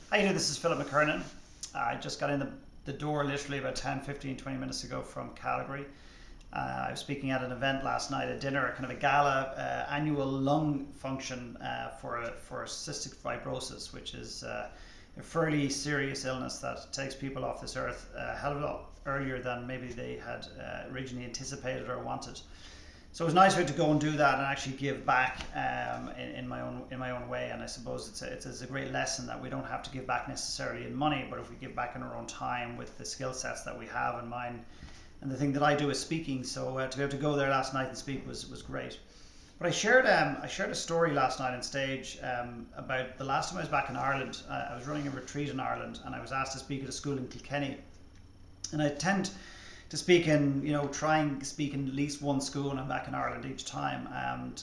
Hi there, this is Philip McKernan. I just got in the door literally about 10, 15, 20 minutes ago from Calgary. I was speaking at an event last night, a dinner, kind of a gala annual lung function for cystic fibrosis, which is a fairly serious illness that takes people off this earth a hell of a lot earlier than maybe they had originally anticipated or wanted. So it was nice to go and do that and actually give back in my own way. And I suppose it's a great lesson that we don't have to give back necessarily in money, but if we give back in our own time with the skill sets that we have in mind. And the thing that I do is speaking, so to be able to go there last night and speak was great. But I shared a story last night on stage about the last time I was back in Ireland. I was running a retreat in Ireland, and I was asked to speak at a school in Kilkenny. And I tend to speak in, try and speak in at least one school when I'm back in Ireland each time. And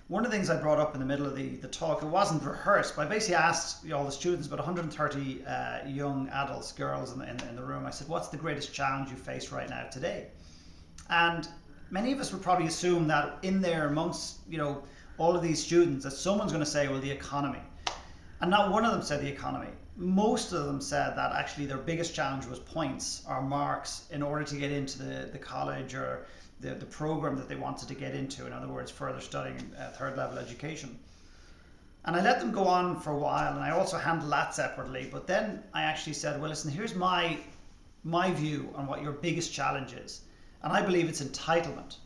one of the things I brought up in the middle of the talk, it wasn't rehearsed, but I basically asked all the students, about 130 young adults, girls in the room, I said, what's the greatest challenge you face right now today? And many of us would probably assume that in there amongst, all of these students, that someone's going to say, well, the economy. And not one of them said the economy. Most of them said that actually their biggest challenge was points or marks in order to get into the college or the program that they wanted to get into. In other words, further studying third level education. And I let them go on for a while, and I also handled that separately. But then I actually said, well, listen, here's my view on what your biggest challenge is. And I believe it's entitlement.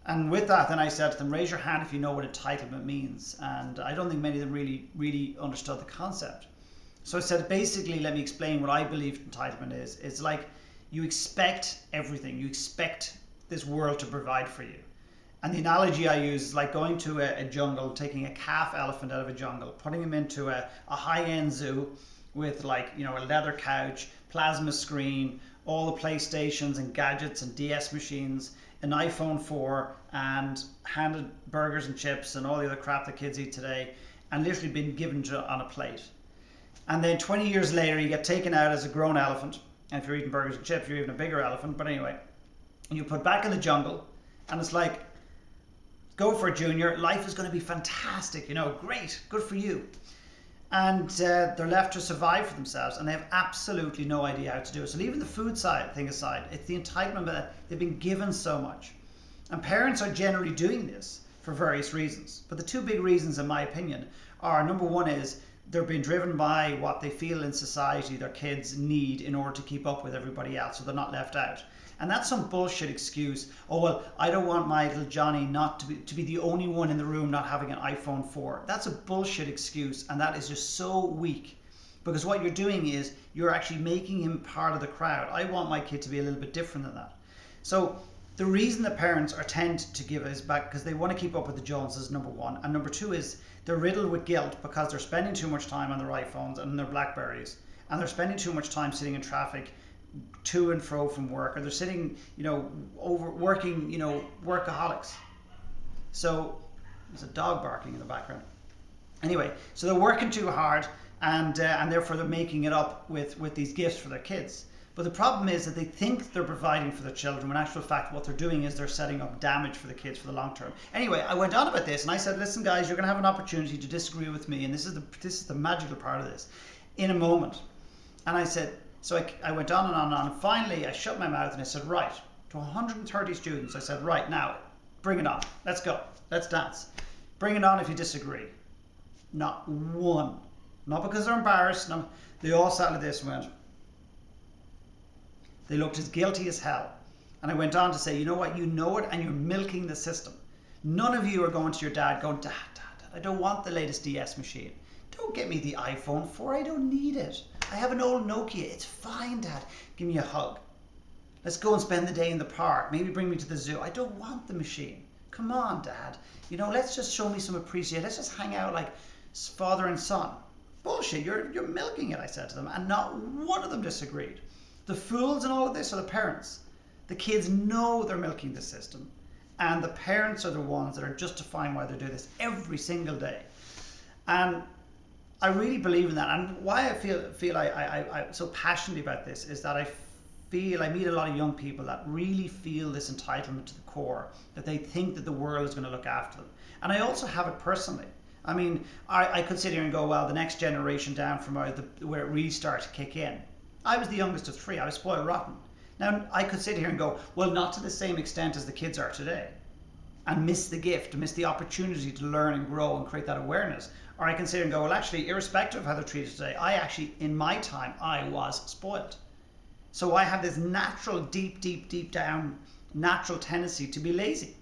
And with that, then I said to them, raise your hand if you know what entitlement means. And I don't think many of them really understood the concept. So I said, basically, let me explain what I believe entitlement is. It's like you expect everything. You expect this world to provide for you. And the analogy I use is like going to a jungle, taking a calf elephant out of a jungle, putting him into a high-end zoo with a leather couch, plasma screen, all the PlayStations and gadgets and DS machines, an iPhone 4, and handed burgers and chips and all the other crap that kids eat today, and literally been given on a plate. And then 20 years later, you get taken out as a grown elephant. And if you're eating burgers and chips, you're even a bigger elephant. But anyway, you put back in the jungle, and it's like, go for it, Junior. Life is going to be fantastic. Great, good for you. And they're left to survive for themselves, and they have absolutely no idea how to do it. So leaving the food thing aside, it's the entitlement that they've been given so much. And parents are generally doing this for various reasons. But the two big reasons, in my opinion, are number one is they're being driven by what they feel in society their kids need in order to keep up with everybody else, so they're not left out. And that's some bullshit excuse. Oh, well, I don't want my little Johnny not to be the only one in the room not having an iPhone 4. That's a bullshit excuse, and that is just so weak. Because what you're doing is you're actually making him part of the crowd. I want my kid to be a little bit different than that. So the reason that parents tend to give us back because they want to keep up with the Joneses, number one. And number two is they're riddled with guilt because they're spending too much time on their iPhones and their Blackberries. And they're spending too much time sitting in traffic to and fro from work, or they're sitting, overworking, workaholics. So there's a dog barking in the background. Anyway, so they're working too hard, and therefore they're making it up with these gifts for their kids. But the problem is that they think they're providing for their children, when in actual fact what they're doing is they're setting up damage for the kids for the long term. Anyway, I went on about this, and I said, listen guys, you're going to have an opportunity to disagree with me, and this is the magical part of this, in a moment. And I said, so I went on and on and on, and finally I shut my mouth and I said, right, to 130 students, I said, right, now, bring it on. Let's go. Let's dance. Bring it on if you disagree. Not one. Not because they're embarrassed. No, they all sat like this and went. They looked as guilty as hell. And I went on to say, you know what, you know it, and you're milking the system. None of you are going to your dad going, Dad, I don't want the latest DS machine. Don't get me the iPhone 4, I don't need it. I have an old Nokia, it's fine, Dad. Give me a hug. Let's go and spend the day in the park. Maybe bring me to the zoo. I don't want the machine. Come on, Dad. Let's just show me some appreciation. Let's just hang out like father and son. Bullshit, you're milking it, I said to them. And not one of them disagreed. The fools in all of this are the parents. The kids know they're milking the system. And the parents are the ones that are justifying why they do this every single day. And I really believe in that, and why I feel I'm so passionately about this is that I meet a lot of young people that really feel this entitlement to the core, that they think that the world is going to look after them. And I also have it personally. I mean, I could sit here and go, well, the next generation down from where it really started to kick in. I was the youngest of three. I was spoiled rotten. Now, I could sit here and go, well, not to the same extent as the kids are today, and miss the gift, miss the opportunity to learn and grow and create that awareness. Or I can sit here and go, well, actually, irrespective of how they're treated today, I actually, in my time, I was spoiled. So I have this natural, deep down, natural tendency to be lazy.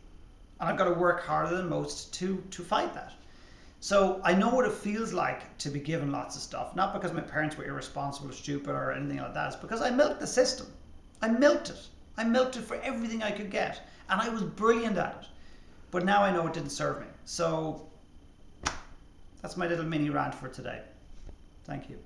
And I've got to work harder than most to fight that. So I know what it feels like to be given lots of stuff, not because my parents were irresponsible or stupid or anything like that. It's because I milked the system. I milked it. I milked it for everything I could get. And I was brilliant at it. But now I know it didn't serve me. So that's my little mini rant for today. Thank you.